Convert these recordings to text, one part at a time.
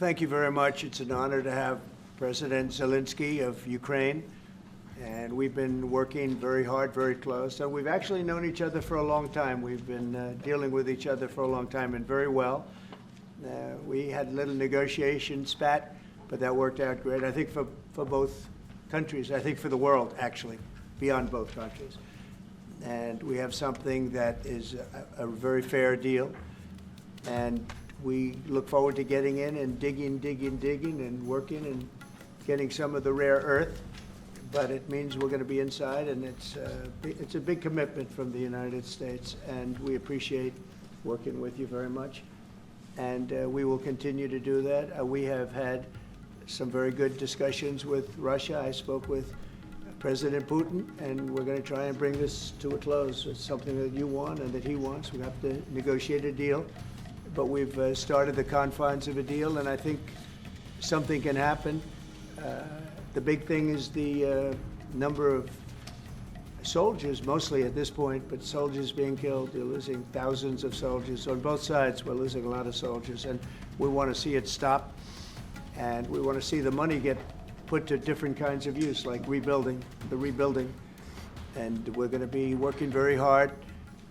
Thank you very much. It's an honor to have President Zelenskyy of Ukraine, and we've been working very hard, very close. So we've actually known each other for a long time. We've been dealing with each other for a long time and very well. We had a little negotiation spat, but that worked out great. I think for both countries, I think for the world, actually, beyond both countries. And we have something that is a very fair deal. And we look forward to getting in and digging and working and getting some of the rare earth. But it means we're going to be inside, and it's a big commitment from the United States, and we appreciate working with you very much. And we will continue to do that. We have had some very good discussions with Russia. I spoke with President Putin, and we're going to try and bring this to a close. It's something that you want and that he wants. We have to negotiate a deal. But we've started the confines of a deal, and I think something can happen. The big thing is the number of soldiers, mostly at this point, but soldiers being killed. You're losing thousands of soldiers. On both sides, we're losing a lot of soldiers, and we want to see it stop. And we want to see the money get put to different kinds of use, like rebuilding. And we're going to be working very hard,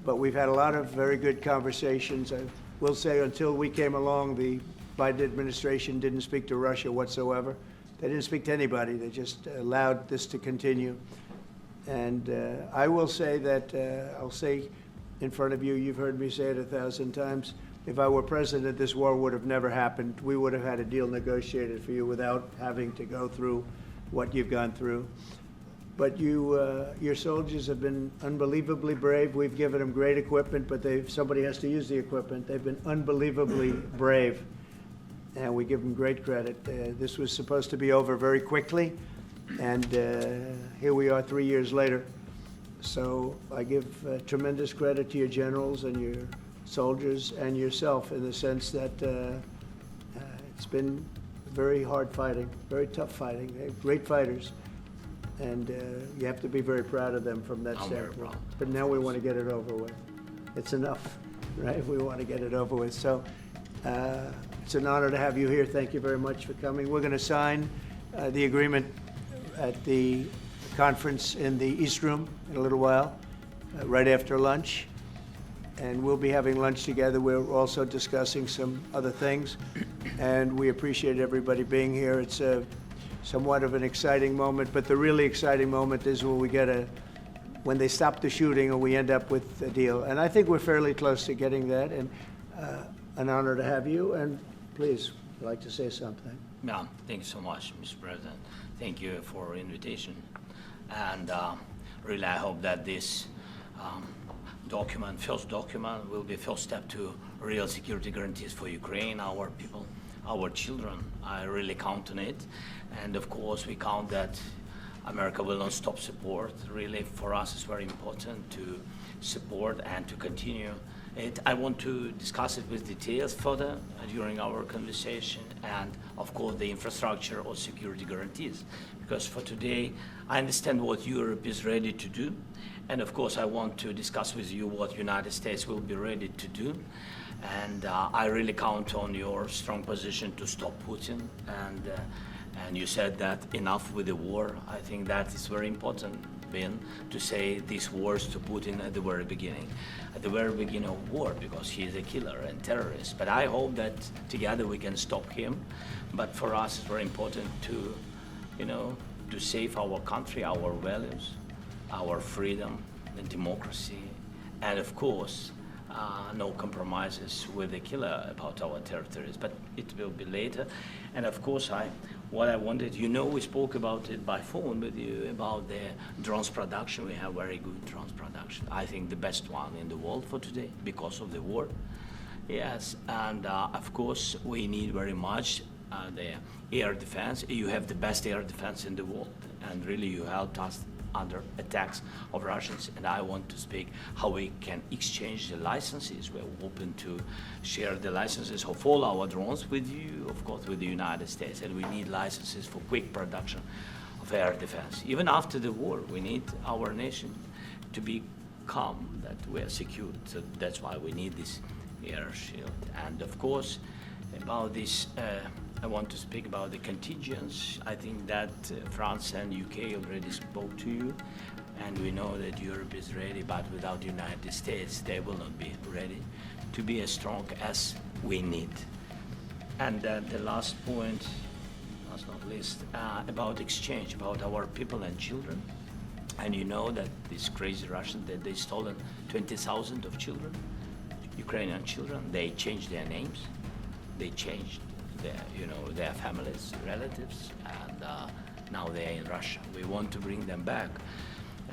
but we've had a lot of very good conversations. I will say until we came along, the Biden administration didn't speak to Russia whatsoever. They didn't speak to anybody. They just allowed this to continue. And I will say that, I'll say in front of you, you've heard me say it 1,000 times, if I were president, this war would have never happened. We would have had a deal negotiated for you without having to go through what you've gone through. But your soldiers have been unbelievably brave. We've given them great equipment, but somebody has to use the equipment. They've been unbelievably brave, and we give them great credit. This was supposed to be over very quickly, and here we are 3 years later. So I give tremendous credit to your generals and your soldiers and yourself in the sense that it's been very hard fighting, very tough fighting. They're great fighters. And you have to be very proud of them from that standpoint. But now we want to get it over with. It's enough, right? We want to get it over with. So it's an honor to have you here. Thank you very much for coming. We're going to sign the agreement at the conference in the East Room in a little while, right after lunch. And we'll be having lunch together. We're also discussing some other things. And we appreciate everybody being here. It's somewhat of an exciting moment, but the really exciting moment is when they stop the shooting or we end up with a deal. And I think we're fairly close to getting that, and an honor to have you. And please, I'd like to say something. Yeah, thank you so much, Mr. President. Thank you for the invitation. And really, I hope that this first document will be first step to real security guarantees for Ukraine, our people, our children. I really count on it. And of course, we count that America will not stop support. Really, for us, it's very important to support and to continue it. I want to discuss it with details further during our conversation, and of course, the infrastructure or security guarantees. Because for today, I understand what Europe is ready to do. And of course, I want to discuss with you what United States will be ready to do. And I really count on your strong position to stop Putin. And you said that enough with the war. I think that is very important, Ben, to say these words to Putin at the very beginning of war, because he is a killer and terrorist. But I hope that together we can stop him. But for us, it's very important to, to save our country, our values, our freedom and democracy, and of course, no compromises with the killer about our territories, but it will be later. And of course, what I wanted, we spoke about it by phone with you about the drones production. We have very good drones production. I think the best one in the world for today because of the war. Yes, and of course, we need very much the air defense. You have the best air defense in the world, and really you helped us under attacks of Russians, and I want to speak how we can exchange the licenses. We're open to share the licenses of all our drones with you, of course, with the United States, and we need licenses for quick production of air defense. Even after the war, we need our nation to be calm, that we are secure. So that's why we need this air shield. And of course, about this I want to speak about the contingents. I think that France and UK already spoke to you, and we know that Europe is ready, but without the United States, they will not be ready to be as strong as we need. And the last point, last not least, about exchange, about our people and children. And you know that these crazy Russians, that they stolen 20,000 of children, Ukrainian children. They changed their names, they changed their families, relatives, and now they're in Russia. We want to bring them back,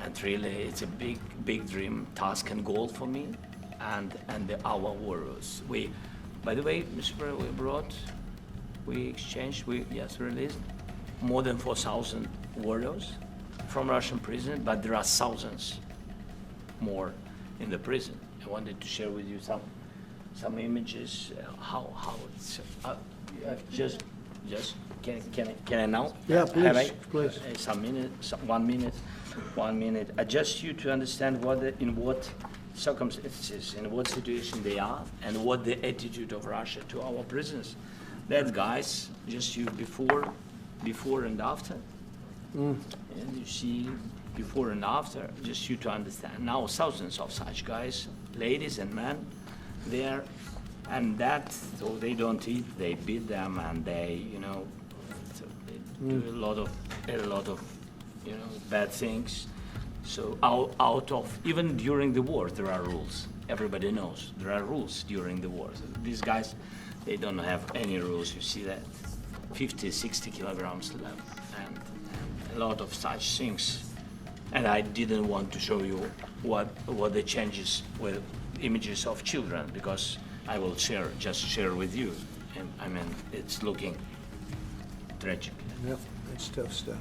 and really, it's a big dream, task, and goal for me, and our warriors. By the way, Mr. President, we released more than 4,000 warriors from Russian prison, but there are thousands more in the prison. I wanted to share with you some images. How it's just can I now? Yeah, Have please, I? please. Some minute, 1 minute, 1 minute. Just you to understand in what circumstances, in what situation they are, and what the attitude of Russia to our prisoners. That guys, just you before and after. And you see before and after, just you to understand. Now thousands of such guys, ladies and men, there, and that, so they don't eat, they beat them, and they, so they do a lot of, bad things. So out of, even during the war, there are rules. Everybody knows there are rules during the war. So these guys, they don't have any rules. You see that, 50, 60 kilograms left, and a lot of such things. And I didn't want to show you what the changes with images of children, because I will just share with you. And I mean, it's looking tragic. Yep, that's tough stuff.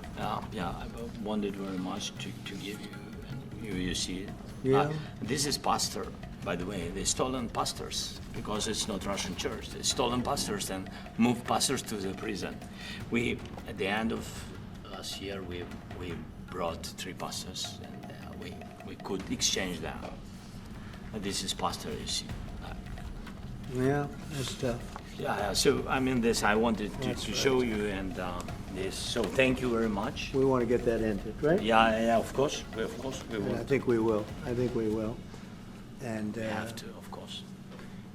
Yeah, I wanted very much to give you, and you see it. Yeah. This is pastor, by the way. They stolen pastors, because it's not Russian church. They stolen pastors and moved pastors to the prison. At the end of last year, we brought 3 pastors, and we could exchange them. And this is pastor, you see. Yeah, that's tough. Yeah, so I mean, this I wanted to show you, and this. So thank you very much. We want to get that ended, right? Yeah, of course, we will. And I think we will. And We have to, of course.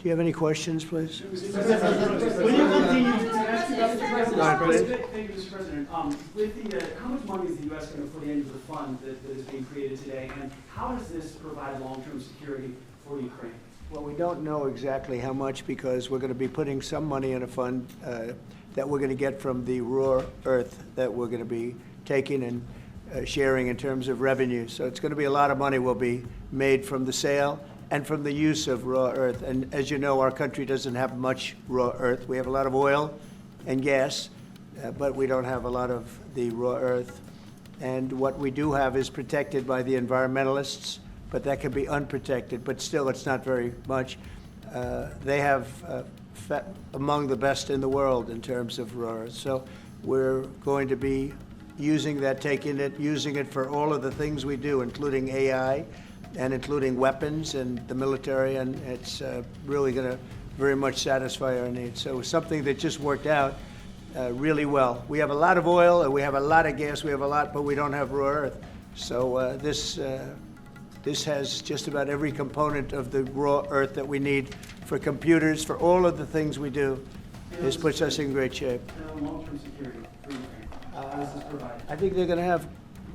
do you have any questions, please? When you continue to ask you about the president, Go ahead, please. Thank you, Mr. President. With how much money is the U.S. going to put into the fund that is being created today, and how does this provide long-term security for Ukraine? Well, we don't know exactly how much, because we're going to be putting some money in a fund that we're going to get from the raw earth that we're going to be taking and sharing in terms of revenue. So it's going to be a lot of money will be made from the sale and from the use of raw earth. And as you know, our country doesn't have much raw earth. We have a lot of oil and gas, but we don't have a lot of the raw earth. And what we do have is protected by the environmentalists, but that can be unprotected, but still it's not very much. They have among the best in the world in terms of raw earth. So we're going to be using that, using it for all of the things we do, including AI and including weapons and the military, and it's really going to very much satisfy our needs. So it's something that just worked out really well. We have a lot of oil and we have a lot of gas, we have a lot, but we don't have raw earth. So this has just about every component of the raw earth that we need for computers, for all of the things we do. This puts us in great shape. And long-term security for Ukraine. How does this provide? I think they're going to have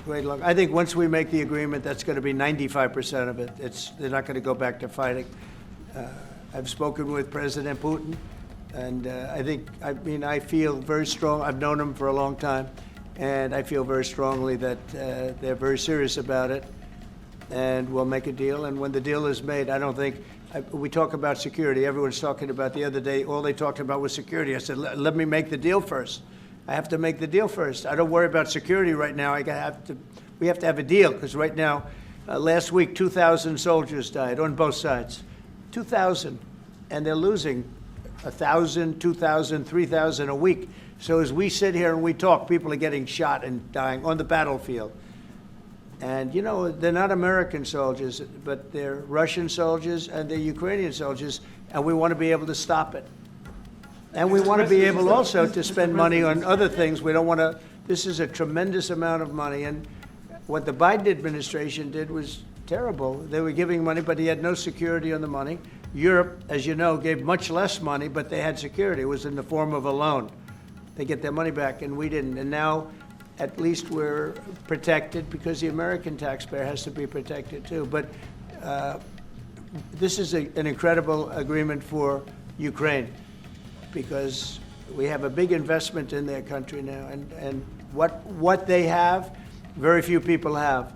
great luck. I think once we make the agreement, that's going to be 95% of it. They're not going to go back to fighting. I've spoken with President Putin, and I feel very strong. I've known him for a long time, and I feel very strongly that they're very serious about it, and we'll make a deal. And when the deal is made, I don't think we talk about security. Everyone's talking about the other day, all they talked about was security. I said, let me make the deal first. I have to make the deal first. I don't worry about security right now. We have to have a deal, because right now, last week, 2,000 soldiers died on both sides. 2,000. And they're losing 1,000, 2,000, 3,000 a week. So as we sit here and we talk, people are getting shot and dying on the battlefield. And, they're not American soldiers, but they're Russian soldiers and they're Ukrainian soldiers, and we want to be able to stop it. And we want to be able also to spend money on other things. We don't want to, this is a tremendous amount of money. And what the Biden administration did was terrible. They were giving money, but he had no security on the money. Europe, as you know, gave much less money, but they had security. It was in the form of a loan. They get their money back, and we didn't. And now, at least we're protected because the American taxpayer has to be protected too. But this is an incredible agreement for Ukraine because we have a big investment in their country now. And what they have, very few people have.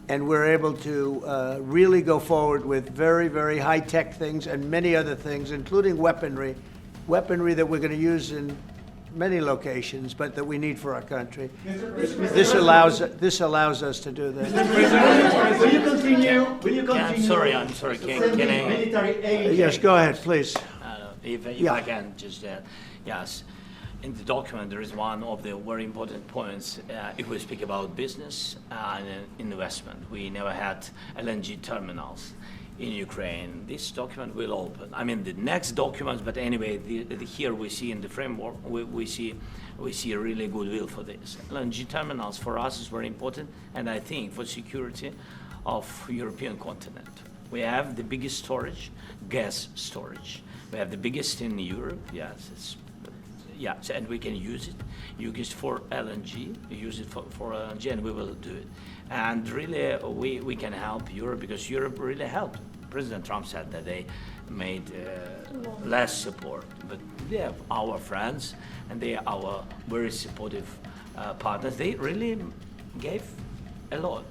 And we're able to really go forward with very, very high-tech things and many other things, including weaponry that we're going to use in many locations, but that we need for our country. This allows us to do that. Will you continue? Yeah, I'm sorry. Can I? Military aid. Yes, go ahead, please. If Yeah. I can just yes. In the document, there is one of the very important points. If we speak about business and investment, we never had LNG terminals in Ukraine. This document will open. I mean, the next documents, but anyway, here we see in the framework, we see a really goodwill for this. LNG terminals for us is very important, and I think for security of European continent. We have the biggest storage, gas storage. We have the biggest in Europe. Yes, and we can use it for LNG, use it for LNG, and we will do it. And really, we can help Europe because Europe really helped. President Trump said that they made less support, but they are our friends and they are our very supportive partners. They really gave a lot,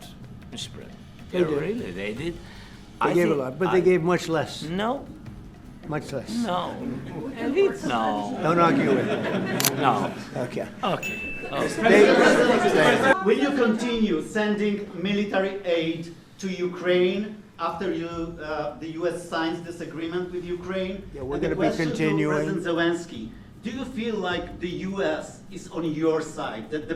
Mr. President. They did. Really, they did. They gave a lot, but they gave much less. No. Much less. No. No. Don't argue with it. No. Okay. Okay. Will you continue sending military aid to Ukraine after the U.S. signs this agreement with Ukraine? Yeah, we're And the gonna be question to continuing. President Zelenskyy, do you feel like the U.S. is on your side, that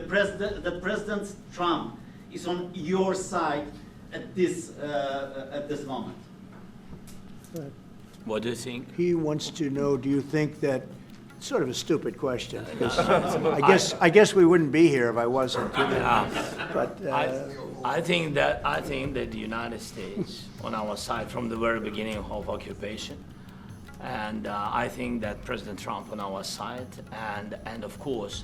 President Trump is on your side at this moment? What do you think? He wants to know, do you think that, sort of a stupid question. 'Cause I guess we wouldn't be here if I wasn't. You know? But I think that the United States on our side from the very beginning of occupation, and I think that President Trump on our side, and of course,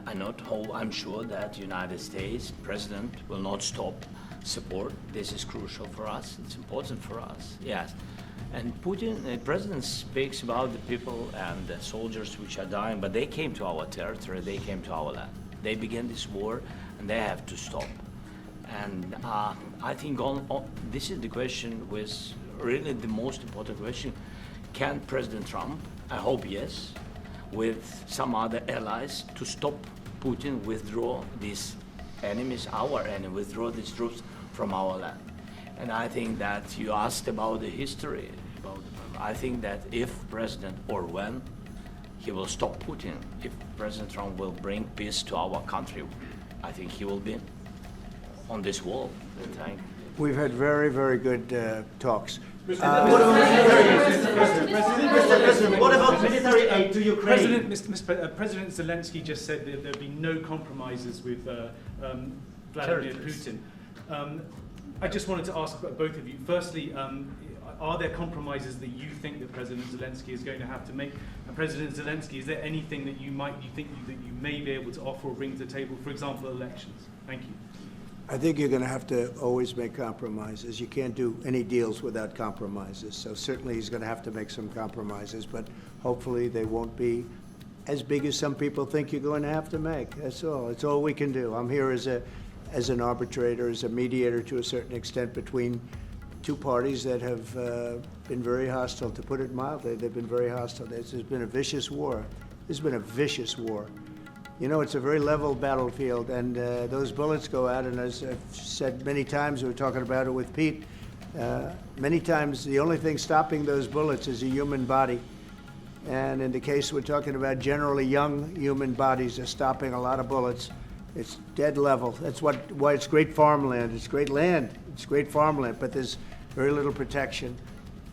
I'm sure that the United States President will not stop support. This is crucial for us. It's important for us. Yes. And Putin, the president speaks about the people and the soldiers which are dying, but they came to our territory, they came to our land. They began this war, and they have to stop. And I think this is the question, was really the most important question. Can President Trump, I hope yes, with some other allies, to stop Putin, withdraw these enemies, our enemy, withdraw these troops from our land? And I think that you asked about the history. I think that if President, or when, he will stop Putin, if President Trump will bring peace to our country, I think he will be on this wall. we've had very, very good talks. Mr. President, what about military aid to Ukraine? President Zelenskyy just said that there'd be no compromises with Vladimir Putin. I just wanted to ask both of you. Firstly, are there compromises that you think that President Zelenskyy is going to have to make? And President Zelenskyy, is there anything that you may be able to offer or bring to the table, for example, elections? Thank you. I think you're going to have to always make compromises. You can't do any deals without compromises. So certainly he's going to have to make some compromises, but hopefully they won't be as big as some people think you're going to have to make. That's all. It's all we can do. I'm here as an arbitrator, as a mediator to a certain extent between two parties that have been very hostile, to put it mildly. They've been very hostile. There's been a vicious war. There's been a vicious war. You know, it's a very level battlefield, and those bullets go out, and as I've said many times, we were talking about it with Pete, many times the only thing stopping those bullets is a human body. And in the case we're talking about, generally young human bodies are stopping a lot of bullets. It's dead level. That's why it's great farmland. It's great land. It's great farmland, but there's very little protection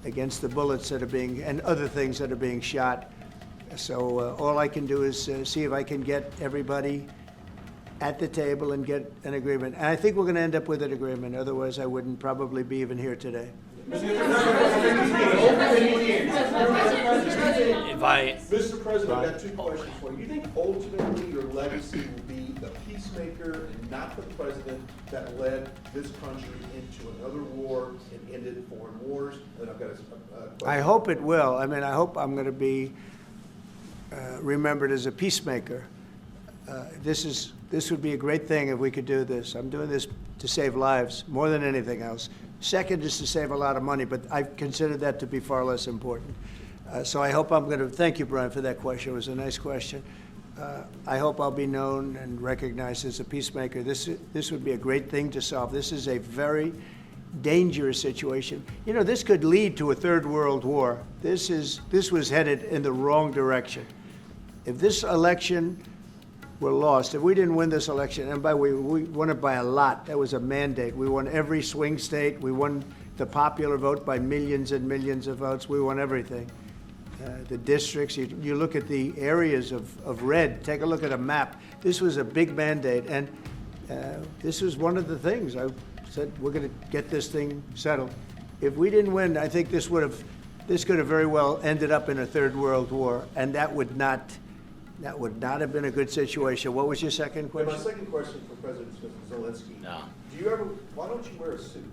against the bullets that are being, and other things that are being shot. So all I can do is see if I can get everybody at the table and get an agreement. And I think we're going to end up with an agreement. Otherwise, I wouldn't probably be even here today. If I, Mr. President, I've got two questions for you. You think ultimately your legacy will be the peacemaker and not the president that led this country into another war and ended foreign wars? And I've got a question. I hope it will. I mean, I hope I'm going to be remembered as a peacemaker. This would be a great thing if we could do this. I'm doing this to save lives more than anything else. Second is to save a lot of money, but I consider that to be far less important. So I hope I'm going to, thank you, Brian, for that question. It was a nice question. I hope I'll be known and recognized as a peacemaker. This would be a great thing to solve. This is a very dangerous situation. You know, this could lead to a third world war. This was headed in the wrong direction. If this election were lost, if we didn't win this election, and by the way, we won it by a lot. That was a mandate. We won every swing state. We won the popular vote by millions and millions of votes. We won everything. The districts, you look at the areas of red, take a look at a map. This was a big mandate, and this was one of the things. I said, we're going to get this thing settled. If we didn't win, I think this could have very well ended up in a third world war, and that would not have been a good situation. What was your second And question? my second question for President Zelensky. No. Why don't you wear a suit?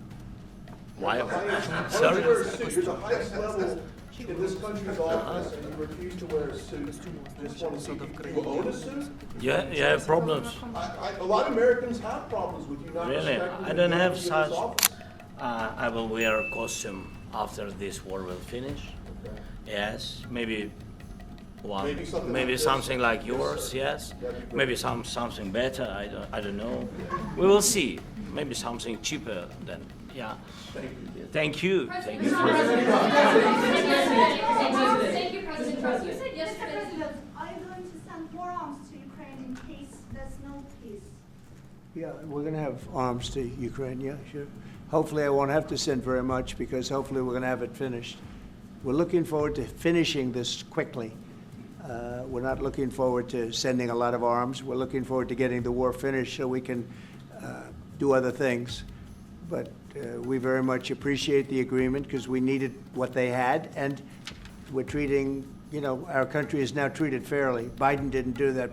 why, Why don't sorry? you wear a suit? You're the highest level in this country's office, and you refuse to wear a suit. Just want to see, do you own a suit? You have problems? A lot of Americans have problems with you not Really? respecting I the don't have authority of this such. office. I will wear a costume after this war will finish. Okay. Yes, maybe one, Maybe something maybe like this. something like Yes, yours. sir. Yes, That'd be great. maybe something better. I don't know. We will see. Maybe something cheaper than yeah. Thank you. Thank you. Thank you. Thank you, President Trump. You said Mr. yesterday. President, are you going to send more arms to Ukraine in case there's no peace? Yeah, we're going to have arms to Ukraine, yeah, sure. Hopefully I won't have to send very much because hopefully we're going to have it finished. We're looking forward to finishing this quickly. We're not looking forward to sending a lot of arms. We're looking forward to getting the war finished so we can do other things. But we very much appreciate the agreement because we needed what they had, and we're treating, you know, our country is now treated fairly. Biden didn't do that.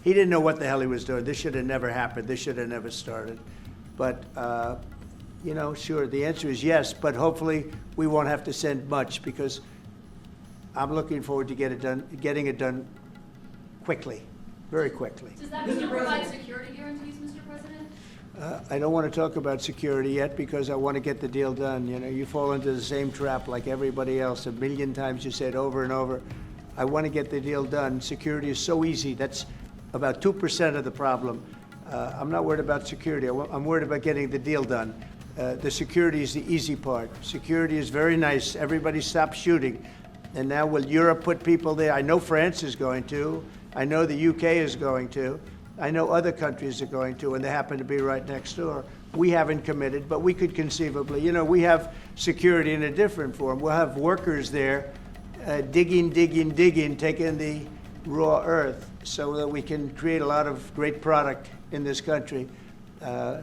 He didn't know what the hell he was doing. This should have never happened. This should have never started. But, you know, sure, the answer is yes, but hopefully we won't have to send much because I'm looking forward to getting it done quickly, very quickly. Does that mean you'll provide security guarantees, Mr. President? I don't want to talk about security yet because I want to get the deal done. You know, you fall into the same trap like everybody else. A million times you say it over and over. I want to get the deal done. Security is so easy. That's about 2% of the problem. I'm not worried about security. I'm worried about getting the deal done. The security is the easy part. Security is very nice. Everybody stopped shooting. And now will Europe put people there? I know France is going to. I know the UK is going to. I know other countries are going to, and they happen to be right next door. We haven't committed, but we could conceivably. You know, we have security in a different form. We'll have workers there digging, taking the raw earth so that we can create a lot of great product in this country.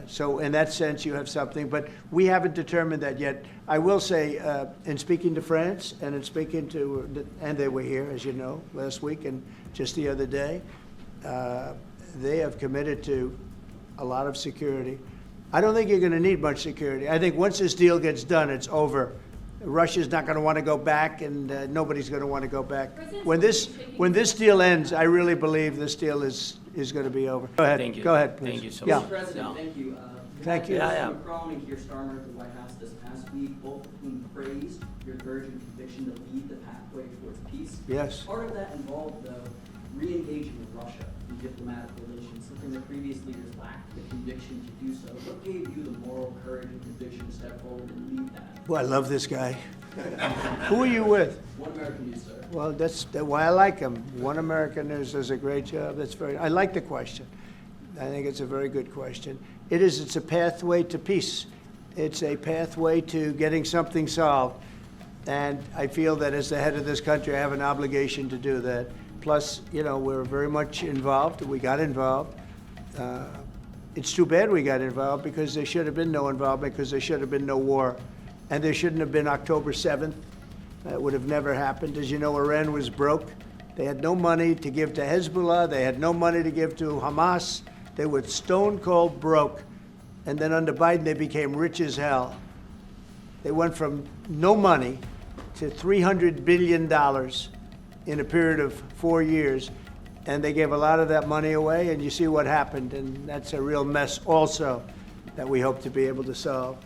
So in that sense, you have something, but we haven't determined that yet. I will say, in speaking to France and in speaking to, and they were here, as you know, last week and just the other day, they have committed to a lot of security. I don't think you're going to need much security. I think once this deal gets done, it's over. Russia's not going to want to go back, and nobody's going to want to go back. When this deal ends, I really believe this deal is going to be over. Go ahead. Thank you. Go ahead, please. Thank you so Yeah. much. Mr. President, No. thank you. Thank you. Yeah, yeah. Macron and Keir Starmer at the White House this past week, both of whom praised your courage and conviction to lead the pathway towards peace. Yes. Part of that involved, though, re-engaging with Russia in diplomatic relations, something that previous leaders lacked the conviction to do so. What gave you the moral courage and conviction to step forward and lead that? Boy, I love this guy. Who are you with? One American News, sir. Well, that's why I like him. One American News does a great job. I like the question. I think it's a very good question. It's a pathway to peace. It's a pathway to getting something solved. And I feel that as the head of this country, I have an obligation to do that. Plus, we're very much involved. We got involved. It's too bad we got involved because there should have been no involvement, because there should have been no war. And there shouldn't have been October 7th. That would have never happened. As you know, Iran was broke. They had no money to give to Hezbollah. They had no money to give to Hamas. They were stone cold broke. And then under Biden, they became rich as hell. They went from no money to $300 billion in a period of 4 years. And they gave a lot of that money away, and you see what happened. And that's a real mess also that we hope to be able to solve.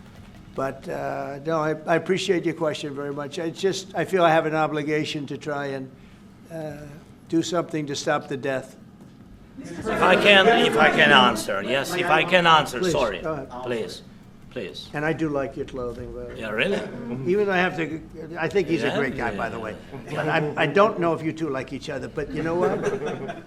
But no, I appreciate your question very much. I feel I have an obligation to try and do something to stop the death. If I can answer, yes, if I can answer, Please, sorry, go ahead. please. And I do like your clothing, but Yeah, really? even though I think he's a Yeah, great guy, yeah, by the way. yeah. But I don't know if you two like each other. But you know what?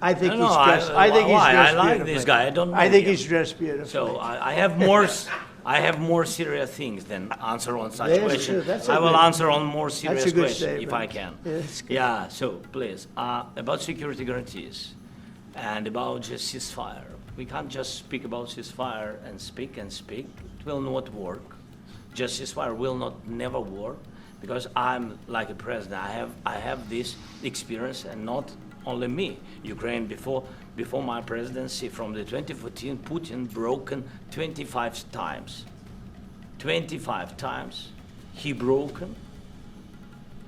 I think No, he's no, dressed. I think he's why? dressed I like beautifully. this guy. I don't know I think him. he's dressed beautifully. So I have more serious things than answer on such Yes, questions. sure, that's a I will good- answer on more serious a good questions if I statement. can. Yeah, that's good. Yeah, so please, about security guarantees and about just ceasefire. We can't just speak about ceasefire and speak and speak. It will not work. Just ceasefire will never work, because I'm like a president. I have this experience, and not only me. Ukraine before my presidency, from the 2014, Putin broken 25 times. 25 times he broken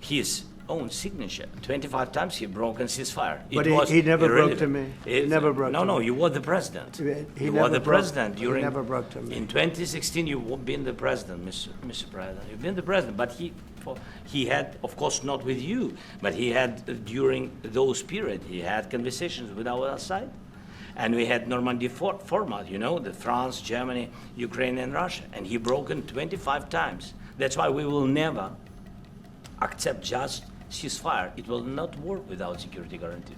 his own signature. 25 times he broken ceasefire. But he never broke to me. He never broke to No, me. you were the president. He You never were the broke- president he during. never broke to me. In 2016, you've been the president, Mr. President. You've been the president, but he had, of course, not with you, but he had during those period. He had conversations with our side, and we had Normandy format. The France, Germany, Ukraine, and Russia, and he broken 25 times. That's why we will never accept just ceasefire. It will not work without security guarantees.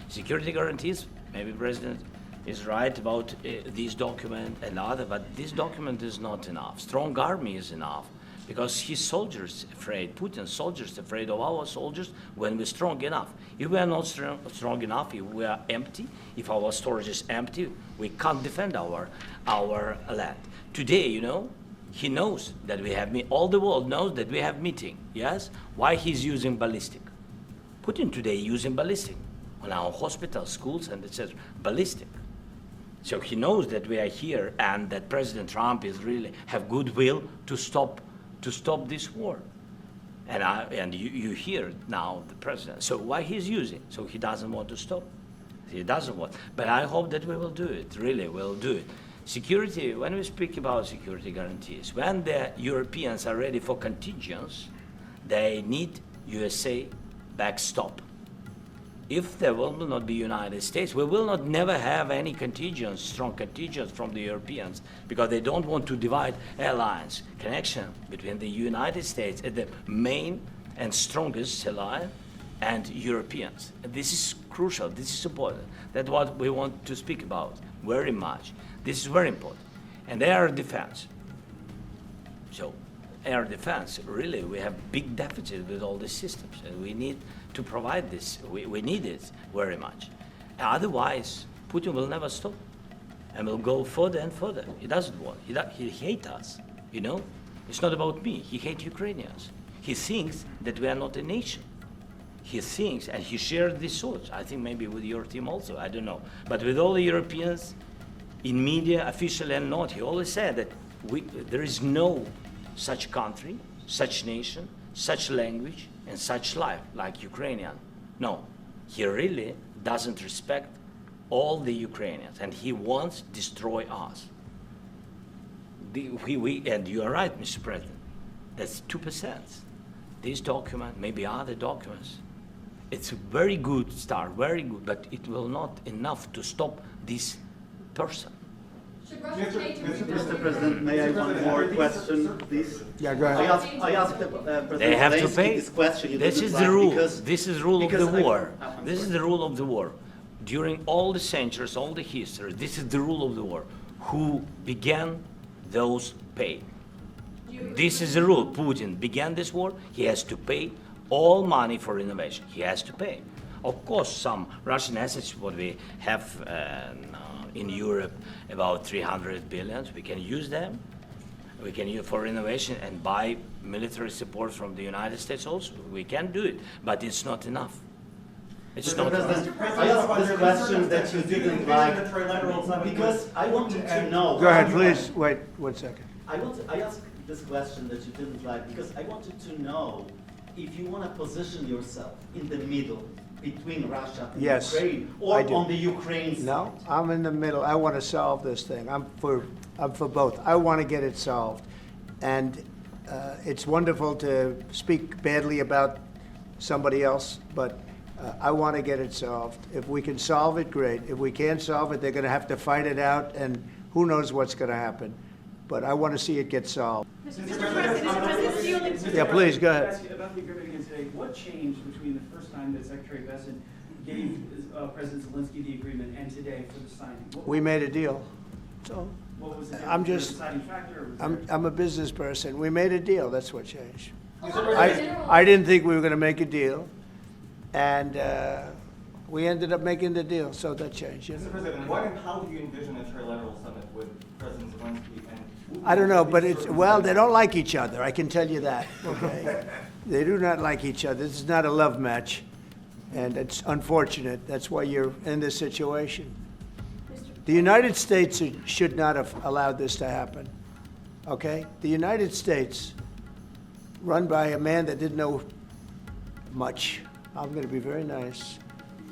Security guarantees, maybe President is right about this document and other, but this document is not enough. Strong army is enough, because his soldiers afraid, Putin's soldiers afraid of our soldiers when we're strong enough. If we are not strong enough, if we are empty, if our storage is empty, we can't defend our land. Today, he knows that we have all the world knows that we have meeting. Yes, why he's using ballistic? Putin today using ballistic on our hospitals, schools, and it says ballistic. So he knows that we are here, and that President Trump is really have goodwill to stop this war. And you hear now the president. So why he's using? So he doesn't want to stop. He doesn't want. But I hope that we will do it. Really, we'll do it. Security, when we speak about security guarantees, when the Europeans are ready for contingents, they need USA backstop. If there will not be United States, we will not never have any contingents, strong contingents from the Europeans, because they don't want to divide alliance, connection between the United States as the main and strongest ally and Europeans. And this is crucial, this is important. That's what we want to speak about very much. This is very important. And air defense. So air defense, really, we have big deficit with all these systems, and we need to provide this. We need it very much. Otherwise, Putin will never stop, and will go further and further. He doesn't want. He hates us. It's not about me. He hates Ukrainians. He thinks that we are not a nation. He thinks, and he shared these thoughts. I think maybe with your team also. I don't know, but with all the Europeans, in media, officially and not, he always said that there is no such country, such nation, such language, and such life like Ukrainian. No, he really doesn't respect all the Ukrainians, and he wants to destroy us. And you are right, Mr. President, that's 2%. This document, maybe other documents, it's a very good start, very good, but it will not enough to stop this person. Should Russia take Mr. President, may I one more question, please? Yeah, go I ahead. asked President They have to Zelenskyy pay. this question. He This didn't is the like rule. because- This is the rule of the because war. I'm This is sorry. the rule of the war. During all the centuries, all the history, this is the rule of the war. Who began, those pay. This is the rule. Putin began this war. He has to pay all money for innovation. He has to pay. Of course, some Russian assets, what we have in Europe, about 300 billion, we can use them. We can use for innovation and buy military support from the United States also. We can do it, but it's not enough. It's Mr. not enough. President, I asked this question that you didn't like because I wanted to know. Go ahead, please, wait 1 second. I asked this question that you didn't like because I wanted to know if you want to position yourself in the middle between Russia and Yes, Ukraine, or I do. on the Ukraine side. No, I'm in the middle. I want to solve this thing. I'm for both. I want to get it solved. And it's wonderful to speak badly about somebody else, but I want to get it solved. If we can solve it, great. If we can't solve it, they're going to have to fight it out, and who knows what's going to happen. But I want to see it get solved. Mr. President, Yeah, please, go ahead. I ask you about the agreement again today. What changed between the first time that Secretary Bessent gave President Zelensky the agreement and today for the signing? We made a deal. So What was the I'm difference? just- Was there a deciding factor? Or was there- I'm a business person. We made a deal. That's what changed. General- I didn't think we were going to make a deal, and we ended up making the deal, so that changed. You Mr. know? President, what and how do you envision a trilateral summit with President Zelensky and? I don't know, but it's, well, they don't like each other, I can tell you that, okay? They do not like each other. This is not a love match, and it's unfortunate. That's why you're in this situation. The United States should not have allowed this to happen, okay? The United States, run by a man that didn't know much, I'm going to be very nice,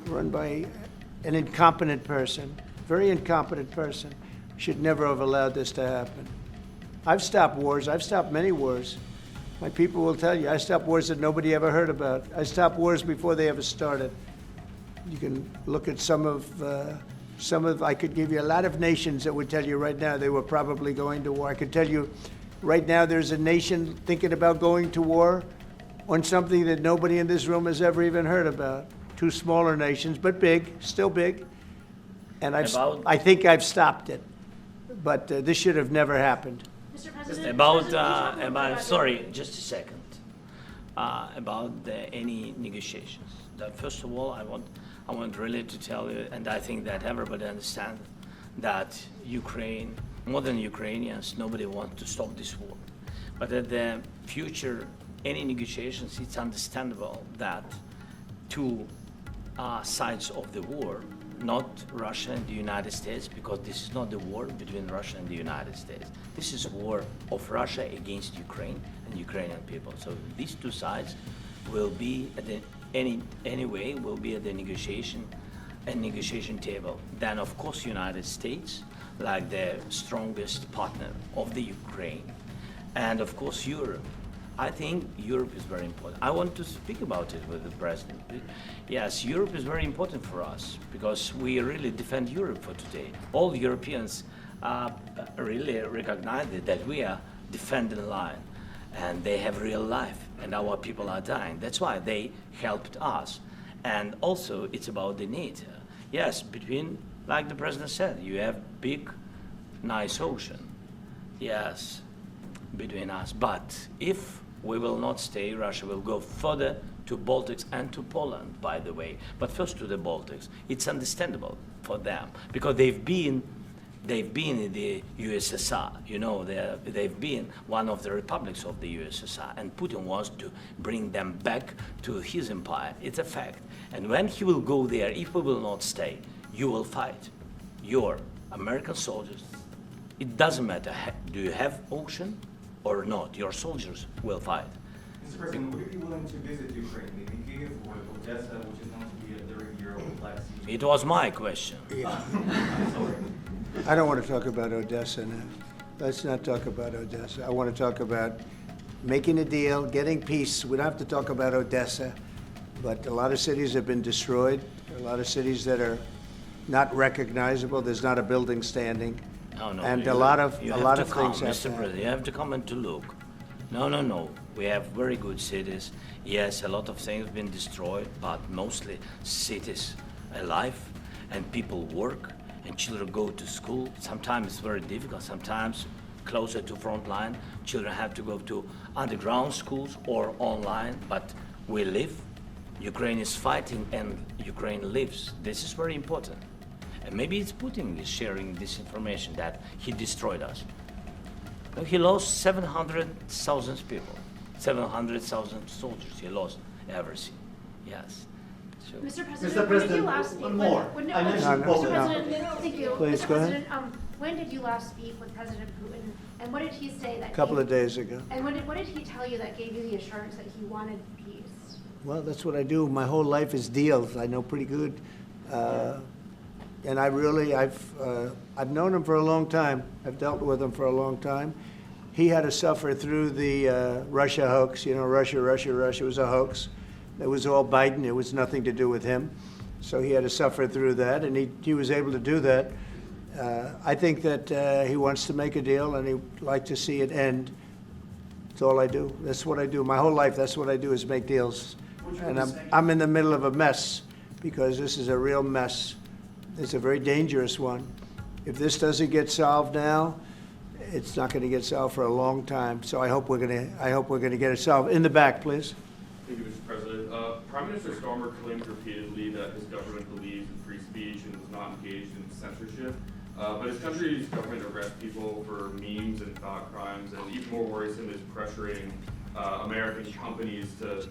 run by an incompetent person, very incompetent person, should never have allowed this to happen. I've stopped wars. I've stopped many wars. My people will tell you, I stopped wars that nobody ever heard about. I stopped wars before they ever started. You can look at some of, I could give you a lot of nations that would tell you right now they were probably going to war. I could tell you right now there's a nation thinking about going to war on something that nobody in this room has ever even heard about. Two smaller nations, but big, still big. And I think I've stopped it. But this should have never happened. Mr. President, About sorry, just a second. About any negotiations. First of all, I want really to tell you, and I think that everybody understands that Ukraine, more than Ukrainians, nobody wants to stop this war. But at the future, any negotiations, it's understandable that two sides of the war, not Russia and the United States, because this is not the war between Russia and the United States. This is a war of Russia against Ukraine and Ukrainian people. So these two sides will be at the, anyway will be at the negotiation table. Then of course United States, like the strongest partner of the Ukraine, and of course Europe. I think Europe is very important. I want to speak about it with the president. Yes, Europe is very important for us because we really defend Europe for today. All Europeans really recognize that we are defending the line, and they have real life, and our people are dying. That's why they helped us. And also, it's about the NATO. Yes, between, like the president said, you have big, nice ocean. Yes, between us. But if we will not stay, Russia will go further to Baltics and to Poland, by the way. But first to the Baltics. It's understandable for them because they've been in the USSR. You know, they've been one of the republics of the USSR, and Putin wants to bring them back to his empire. It's a fact. And when he will go there, if we will not stay, you will fight. Your American soldiers. It doesn't matter, do you have ocean or not? Your soldiers will fight. Mr. President, would you be willing to visit Ukraine, maybe Kyiv or Odessa, which is known to be a very Euro Black Sea? It was my question. Sorry. I don't want to talk about Odessa now. Let's not talk about Odessa. I want to talk about making a deal, getting peace. We don't have to talk about Odessa, but a lot of cities have been destroyed. There are a lot of cities that are not recognizable. There's not a building standing. No, And you a lot of have to things come, have Mr. to happen. President, you have to come and to look. No. We have very good cities. Yes, a lot of things have been destroyed, but mostly cities alive, and people work, and children go to school. Sometimes it's very difficult. Sometimes closer to front line. Children have to go to underground schools or online, but we live. Ukraine is fighting and Ukraine lives. This is very important. And maybe it's Putin is sharing this information that he destroyed us. No, he lost 700,000 people, 700,000 soldiers. He lost everything. Yes. So, Mr. Mr. President, when did you President, last speak one with- more. when- I mentioned No, no, Mr. Poland. President, thank you. Please, Mr. go ahead. President, when did you last speak with President Putin, and what did he say that? A couple gave- of days ago. And what did he tell you that gave you the assurance that he wanted peace? Well, that's what I do. My whole life is deals. I know pretty good. And I've known him for a long time. I've dealt with him for a long time. He had to suffer through the Russia hoax. You know, Russia was a hoax. It was all Biden. It was nothing to do with him. So he had to suffer through that, and he was able to do that. I think that he wants to make a deal, and he'd like to see it end. That's all I do. That's what I do. My whole life, that's what I do, is make deals. And I'm in the middle of a mess, because this is a real mess. It's a very dangerous one. If this doesn't get solved now, it's not going to get solved for a long time. So I hope we're going to get it solved. In the back, please. Thank you, Mr. President. Prime Minister Starmer claimed repeatedly that his government believes in free speech and was not engaged in censorship. But his country's government arrests people for memes and thought crimes, and even more worrisome is pressuring American companies to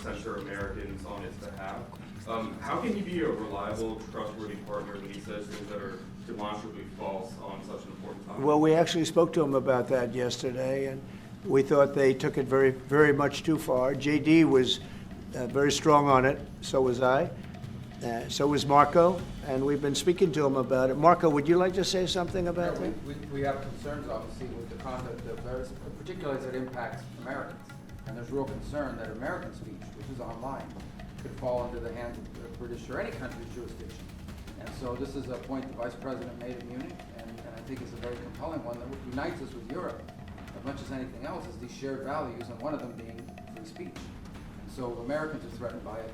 censor Americans on its behalf. How can he be a reliable, trustworthy partner when he says things that are demonstrably false on such an important topic? Well, we actually spoke to him about that yesterday, and we thought they took it very, very much too far. JD was very strong on it. So was I. So was Marco, and we've been speaking to him about it. Marco, would you like to say something about that? We have concerns, obviously, with the conduct of various, particularly as it impacts Americans. And there's real concern that American speech, which is online, could fall into the hands of the British or any country's jurisdiction. And so this is a point the Vice President made in Munich, and I think it's a very compelling one that unites us with Europe as much as anything else, is these shared values, and one of them being free speech. And so if Americans are threatened by it,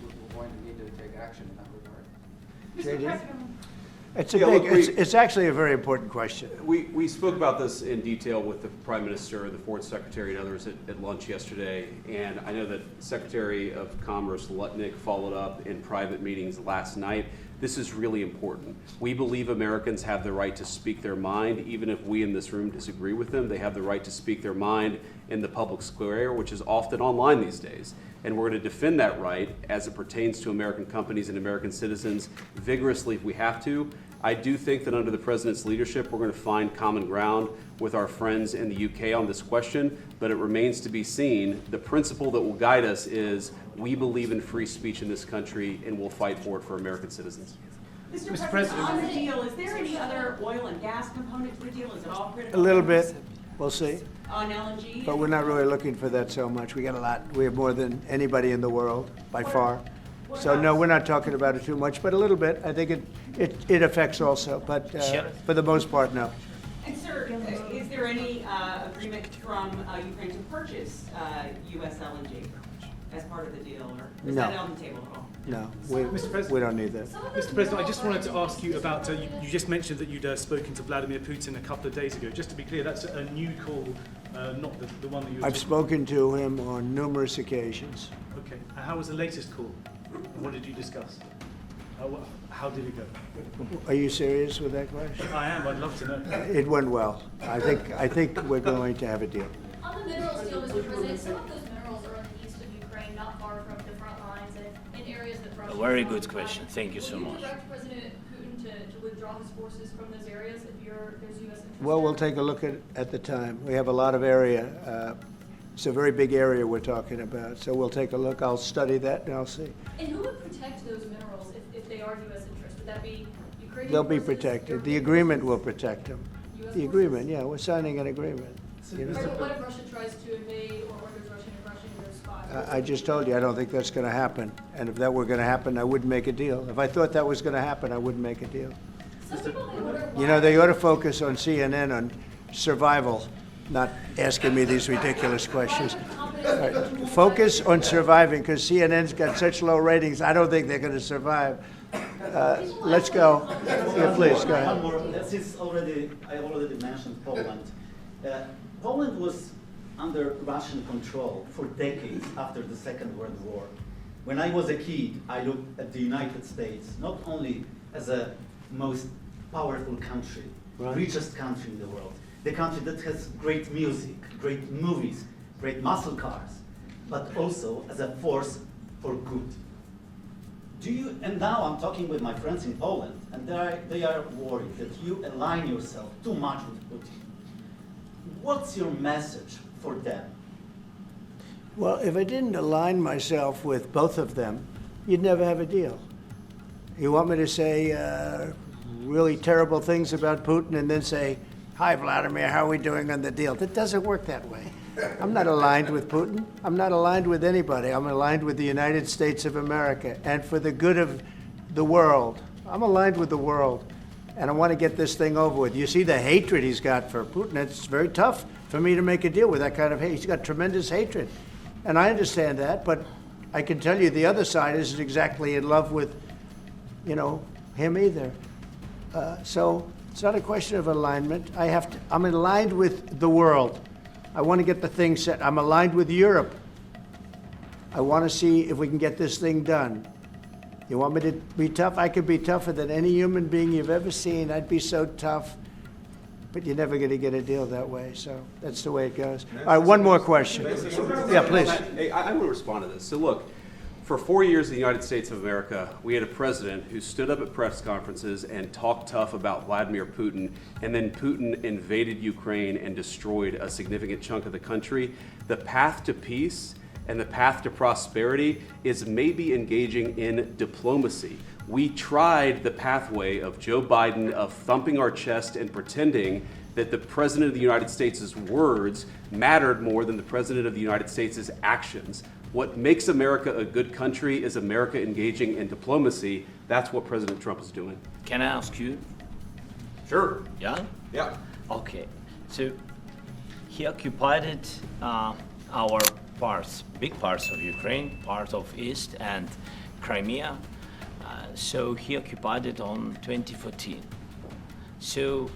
we're going to need to take action in that regard. JD? President, It's a Yeah, big, look, it's actually a very important question. We spoke about this in detail with the Prime Minister, the Foreign Secretary, and others at lunch yesterday. And I know that Secretary of Commerce Lutnick followed up in private meetings last night. This is really important. We believe Americans have the right to speak their mind, even if we in this room disagree with them. They have the right to speak their mind in the public square, which is often online these days. And we're going to defend that right as it pertains to American companies and American citizens vigorously if we have to. I do think that under the President's leadership, we're going to find common ground with our friends in the UK on this question, but it remains to be seen. The principle that will guide us is we believe in free speech in this country, and we'll fight for it for American citizens. Mr. President, on the deal, is there any other oil and gas component to the deal? Is it all critical? A little bit, we'll see. On LNG? But we're not really looking for that so much. We got a lot. We have more than anybody in the world, by far. So no, we're not talking about it too much, but a little bit. I think it affects also, but for the most part, no. And sir, is there any agreement from Ukraine to purchase U.S. LNG as part of the deal, or is No. that on the table at all? No, Mr. President. we don't need that. Mr. President, I just wanted to ask you about, you just mentioned that you'd spoken to Vladimir Putin a couple of days ago. Just to be clear, that's a new call, not the one that you were I've talking- spoken to him on numerous occasions. Okay, and how was the latest call? And what did you discuss? How did it go? Are you serious with that question? I am, I'd love to know. It went well. I think we're going to have a deal. On the minerals deal, Mr. President, some of those minerals are in the east of Ukraine, not far from the front lines, and in areas that Russia. A very good question. Thank you so Will much. you direct President Putin to withdraw his forces from those areas if there's U.S. interest? Well, we'll take a look at the time. We have a lot of area. It's a very big area we're talking about, so we'll take a look. I'll study that and I'll see. And who would protect those minerals if they are U.S. interest? Would that be Ukrainian They'll be forces, protected. The European agreement forces, will protect them. US The agreement, yeah, we're signing an agreement. You know? Right, but what if Russia tries to invade or orders Russian aggression in those spots? I just told you, I don't think that's going to happen. And if that were going to happen, I wouldn't make a deal. If I thought that was going to happen, I wouldn't make a deal. Some people may wonder You know, they ought to focus on CNN on survival, not asking me these ridiculous questions. All right. Focus on surviving, because CNN's got such low ratings, I don't think they're going to survive. Let's go. Yeah, please, go ahead. Since I already mentioned Poland, Poland was under Russian control for decades after the Second World War. When I was a kid, I looked at the United States not only as a most powerful country, Right. richest country in the world, the country that has great music, great movies, great muscle cars, but also as a force for good. And now I'm talking with my friends in Poland, and they are worried that you align yourself too much with Putin. What's your message for them? Well, if I didn't align myself with both of them, you'd never have a deal. You want me to say really terrible things about Putin and then say, "Hi, Vladimir, how are we doing on the deal?" That doesn't work that way. I'm not aligned with Putin. I'm not aligned with anybody. I'm aligned with the United States of America. And for the good of the world, I'm aligned with the world. And I want to get this thing over with. You see the hatred he's got for Putin. It's very tough for me to make a deal with that kind of hate. He's got tremendous hatred. And I understand that, but I can tell you the other side isn't exactly in love with, him either. So it's not a question of alignment. I'm aligned with the world. I want to get the thing set. I'm aligned with Europe. I want to see if we can get this thing done. You want me to be tough? I could be tougher than any human being you've ever seen. I'd be so tough. But you're never going to get a deal that way. So that's the way it goes. All right, one more question. Yeah, please. Hey, I want to respond to this. So look, for 4 years in the United States of America, we had a president who stood up at press conferences and talked tough about Vladimir Putin, and then Putin invaded Ukraine and destroyed a significant chunk of the country. The path to peace and the path to prosperity is maybe engaging in diplomacy. We tried the pathway of Joe Biden of thumping our chest and pretending that the President of the United States' words mattered more than the President of the United States' actions. What makes America a good country is America engaging in diplomacy. That's what President Trump is doing. Can I ask you? Sure. Yeah? Yeah. Okay. So he occupied our parts, big parts of Ukraine, part of East and Crimea. So he occupied it on 2014. So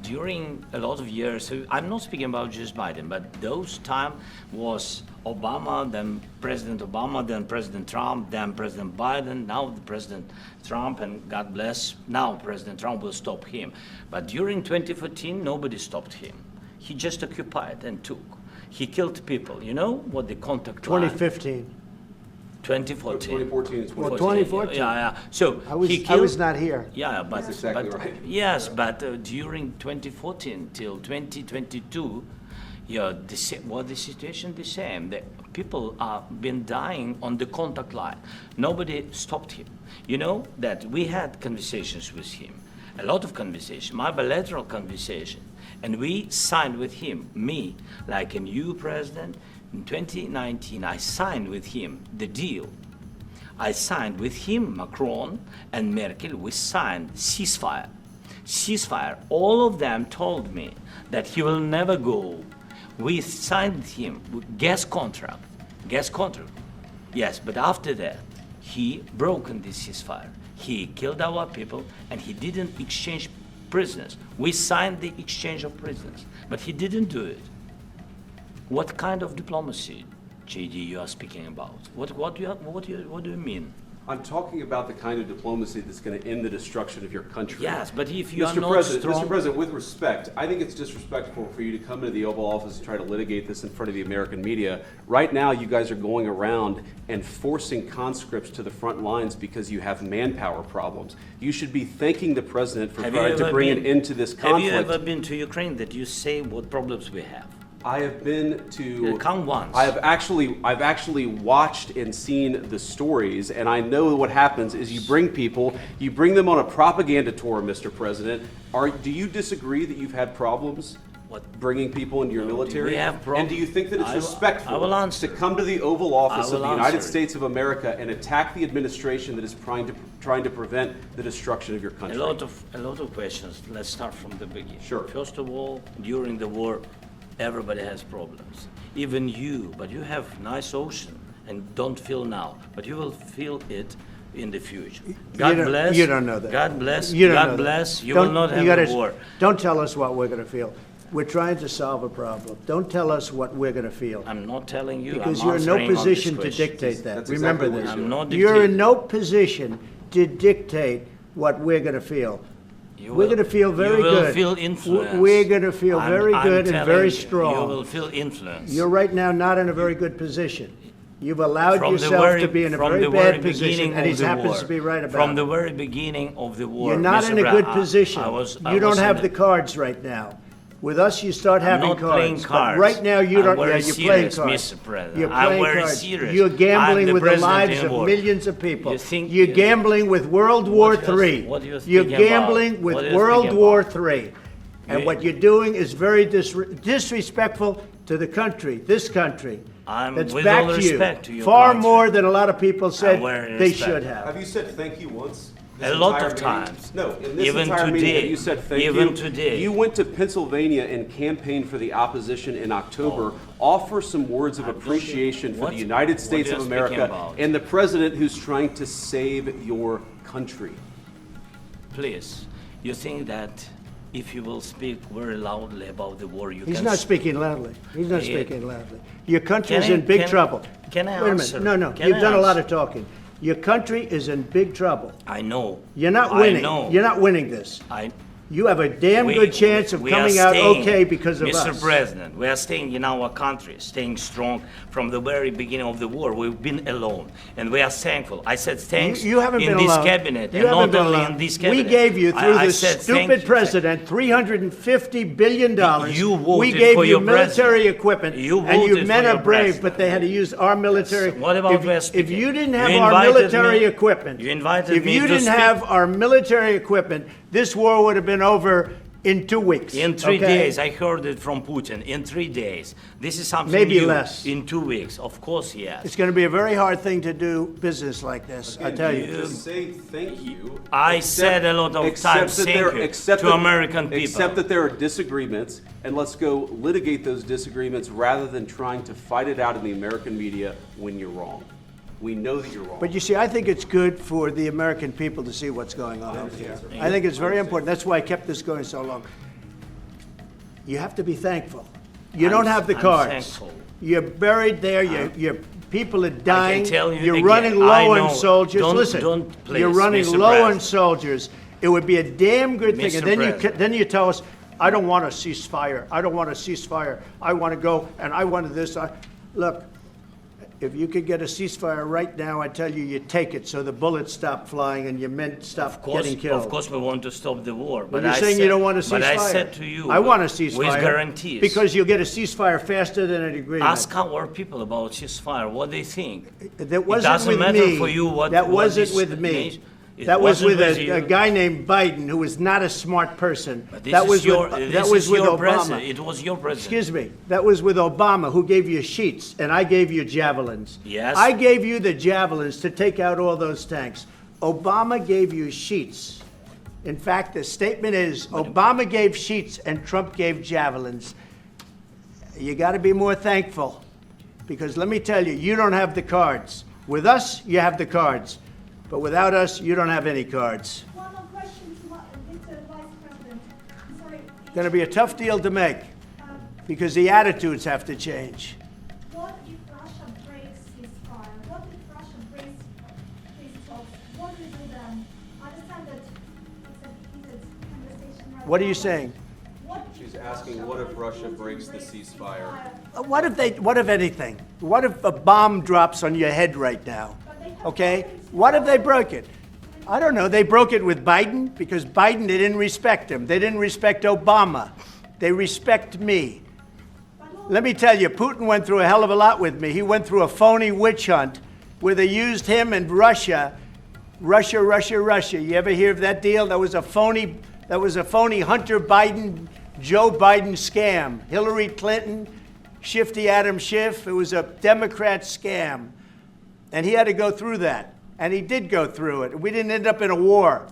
during a lot of years, so I'm not speaking about just Biden, but those time was Obama, then President Obama, then President Trump, then President Biden, now the President Trump, and God bless, now President Trump will stop him. But during 2014, nobody stopped him. He just occupied and took. He killed people. You know what the contact line? 2015. 2014. 2014 is Well, 2014. Yeah. So I was, he killed, I was not here. Yeah, but That's exactly but, right. Yes, but during 2014 till 2022, the situation the same. The people have been dying on the contact line. Nobody stopped him. You know that we had conversations with him, a lot of conversation, my bilateral conversation, and we signed with him, me, like a new president. In 2019, I signed with him the deal. I signed with him, Macron and Merkel, we signed ceasefire. Ceasefire. All of them told me that he will never go. We signed with him with gas contract. Gas contract. Yes, but after that, he broken this ceasefire. He killed our people and he didn't exchange prisoners. We signed the exchange of prisoners, but he didn't do it. What kind of diplomacy, JD, you are speaking about? What do you mean? I'm talking about the kind of diplomacy that's going to end the destruction of your country. Yes, but if you are Mr. not President, strong... Mr. President, with respect, I think it's disrespectful for you to come into the Oval Office and try to litigate this in front of the American media. Right now, you guys are going around and forcing conscripts to the front lines because you have manpower problems. You should be thanking the President for trying to bring an end to this conflict. Have you ever been to Ukraine that you say what problems we have? I have been to. Come once. I've actually watched and seen the stories, and I know what happens is you bring them on a propaganda tour, Mr. President. Do you disagree that you've had problems bringing people into your military? We have problems. And do you think that it's respectful to come to the Oval Office of the United States of America and attack the administration that is trying to prevent the destruction of your country? A lot of questions. Let's start from the beginning. Sure. First of all, during the war, everybody has problems. Even you, but you have nice ocean and don't feel now, but you will feel it in the future. God bless. You don't know that. God bless. You don't God know bless. that. You will not have a war. Don't tell us what we're going to feel. We're trying to solve a problem. Don't tell us what we're going to feel. I'm not telling you. Because I'm you're in no answering on this position to question. dictate that. That's Remember exactly what this. I'm not You're in dictating. no position to dictate what we're going to feel. You We're will- going to feel very You will good. feel influenced. We're going to feel very I'm good and telling very you, strong. You will feel influence. You're right now not in a very good position. You've allowed From the yourself very- to be in a from very the very bad position, beginning and he of the happens war. to be right about From it. the very beginning of the war. You're not Mr. in a Brown, good position. I You was don't in have the cards right now. With us, you start I'm having not playing cards. But cards. right now, you I'm don't. very Yeah, you're playing serious, cards. Mr. President. You're I'm playing very cards. serious. You're gambling I'm the with the president lives in of war. millions of people. You think- You're gambling with World War What you- III. what you You're speaking about? gambling with What you World speaking War about? III. And You- what you're doing is very disrespectful to the country, this country. I'm That's with back all to respect you. to your Far country. more than a lot of people said very they respect. should have. Have you said thank you once? A this lot entire of meeting? times. No, in this Even entire meeting, today. have you said thank you? Even today. You went to Pennsylvania and campaigned for the opposition in October. Offer some words of appreciation for What- the United what States you're of speaking America about? and the president who's trying to save your country. Please, you think that if you will speak very loudly about the war, you He's can... not speaking loudly. He's not Yeah. speaking loudly. Your country's Can I- in big can- trouble. can I Wait a answer? minute. No, Can you've I done a lot answer? of talking. Your country is in big trouble. I know. You're not I winning. know. You're not winning this. You have a damn good chance of we are coming out staying, okay because of Mr. us. President, we are staying in our country, staying strong from the very beginning of the war. We've been alone, and we are thankful. I said thanks You haven't in been this alone. cabinet, You and haven't not been only alone. in this cabinet. We gave you, through I this said thank stupid you. president, $350 billion. You We voted gave for you your military president. equipment, You and you voted men for are your brave, president. but they had to use our military. What about if, West if speaking? you didn't You have our invited military me- equipment, you invited if me you to didn't speak. have our military equipment, this war would have been over in 2 weeks. In 3 okay? days, I heard it from Putin. In 3 days, this is something Maybe new. less. In 2 weeks, of course, yes. It's going to be a very hard thing to do business like this, I tell you. Just say thank you. I Except- said a lot of except times that thank there- you except to that- American people. Except that there are disagreements, and let's go litigate those disagreements rather than trying to fight it out in the American media when you're wrong. We know that you're wrong. But you see, I think it's good for the American people to see what's going on over here. I think it's very important. That's why I kept this going so long. You have to be thankful. You don't have the I'm cards. thankful. You're buried there. Your people are dying. tell you You're again, running I low know. on soldiers. Don't- Listen, don't, please, you're running Mr. low on President. soldiers. It would be a damn good thing. Mr. And then President. then you tell us, I don't want a ceasefire. I don't want a ceasefire. I want to go and I wanted this. Look, if you could get a ceasefire right now, I tell you, you take it so the bullets stop flying and your men stop getting killed. Of course, we want to stop the war. Well, But you're I saying said, you don't want a ceasefire. But I said to you, I want a ceasefire. with guarantees. Because you'll get a ceasefire faster than an agreement. Ask our people about ceasefire, what they think. That wasn't it doesn't with matter me. for you what. That what wasn't this with me. nation- it That was wasn't with you. a guy named Biden, who was not a smart person. But this That is was your, with, this that was is with your Obama. president. It was your president. Excuse me. That was with Obama, who gave you sheets, and I gave you javelins. Yes. I gave you the javelins to take out all those tanks. Obama gave you sheets. In fact, the statement is Obama gave sheets and Trump gave javelins. You got to be more thankful, because let me tell you, you don't have the cards. With us, you have the cards. But without us, you don't have any cards. One more question to Mr. Vice President. I'm sorry. Going to be a tough deal to make, because the attitudes have to change. What if Russia breaks ceasefire? What if Russia breaks peace talks? What do you do then? I understand that it's a heated conversation right What are now, you but saying? what if She's asking, what if Russia breaks the ceasefire? What if anything? What if a bomb drops on your head right now? Okay? What if they broke it? I don't know. They broke it with Biden because Biden, they didn't respect him. They didn't respect Obama. They respect me. Let me tell you, Putin went through a hell of a lot with me. He went through a phony witch hunt where they used him and Russia. Russia. You ever hear of that deal? That was a phony Hunter Biden, Joe Biden scam. Hillary Clinton, Shifty Adam Schiff. It was a Democrat scam. And he had to go through that. And he did go through it. We didn't end up in a war.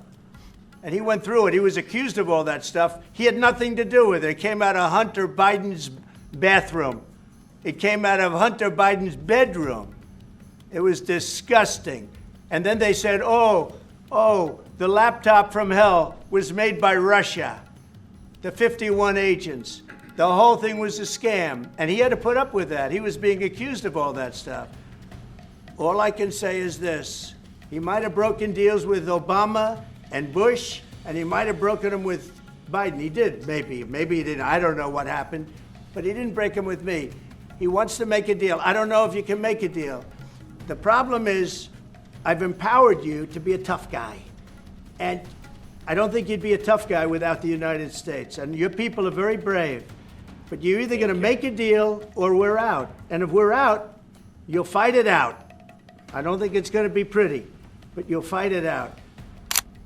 And he went through it. He was accused of all that stuff. He had nothing to do with it. It came out of Hunter Biden's bathroom. It came out of Hunter Biden's bedroom. It was disgusting. And then they said, oh, the laptop from hell was made by Russia. The 51 agents. The whole thing was a scam, and he had to put up with that. He was being accused of all that stuff. All I can say is this. He might have broken deals with Obama and Bush, and he might have broken them with Biden. He did, maybe. Maybe he didn't. I don't know what happened. But he didn't break them with me. He wants to make a deal. I don't know if you can make a deal. The problem is, I've empowered you to be a tough guy. And I don't think you'd be a tough guy without the United States. And your people are very brave. But you're either going to make a deal or we're out. And if we're out, you'll fight it out. I don't think it's going to be pretty, but you'll fight it out.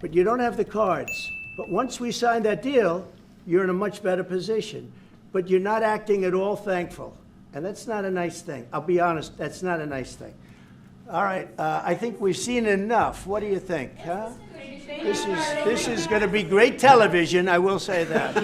But you don't have the cards. But once we sign that deal, you're in a much better position. But you're not acting at all thankful. And that's not a nice thing. I'll be honest, that's not a nice thing. All right, I think we've seen enough. What do you think? Huh? This is going to be great television, I will say that.